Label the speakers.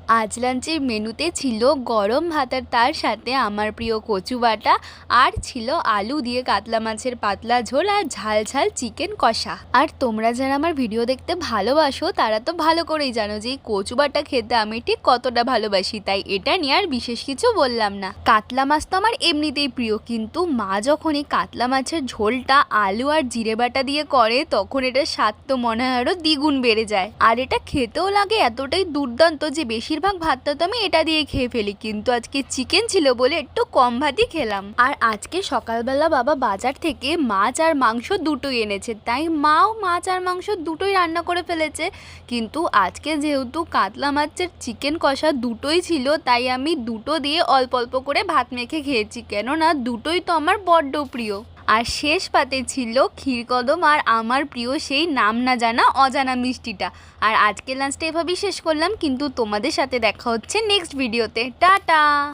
Speaker 1: আজ লাঞ্চের মেনুতে ছিল গরম ভাত আর তার সাথে আমার প্রিয় কচু বাটা, আর ছিল আলু দিয়ে কাতলা মাছের পাতলা ঝোল আর ঝাল ঝাল চিকেন কষা। আর তোমরা যারা আমার ভিডিও দেখতে ভালোবাসো তারা তো ভালো করেই জানো যে এই কচু বাটা খেতে আমি ঠিক কতটা ভালোবাসি, তাই এটা নিয়ে আর বিশেষ কিছু বললাম না। কাতলা মাছ তো আমার এমনিতেই প্রিয়, কিন্তু মা যখন এই কাতলা মাছের ঝোলটা আলু আর জিরে বাটা দিয়ে করে তখন এটা স্বাদ তো মনে হয় আরো দ্বিগুণ বেড়ে যায়। আর এটা খেতেও লাগে এতটাই দুর্দান্ত যে বেশিরভাগ ভাতটা তো আমি এটা দিয়ে খেয়ে ফেলি, কিন্তু আজকে চিকেন ছিল বলে একটু কম ভাতই খেলাম। আর আজকে সকালবেলা বাবা বাজার থেকে মাছ আর মাংস দুটোই এনেছে, তাই মাও মাছ আর মাংস দুটোই রান্না করে ফেলেছে। কিন্তু আজকে যেহেতু কাতলা মাছের চিকেন কষা দুটোই ছিল, তাই আমি দুটো দিয়ে অল্প অল্প করে ভাত মেখে খেয়েছি, কেননা দুটোই তো আমার বড্ড প্রিয়। আর শেষ পাতে ছিল ক্ষীরকদম আর আমার প্রিয় সেই নাম না জানা অজানা মিষ্টিটা। আর আজকে লাঞ্চটা এভাবেই শেষ করলাম, কিন্তু তোমাদের সাথে দেখা হচ্ছে নেক্সট ভিডিওতে। টাটা।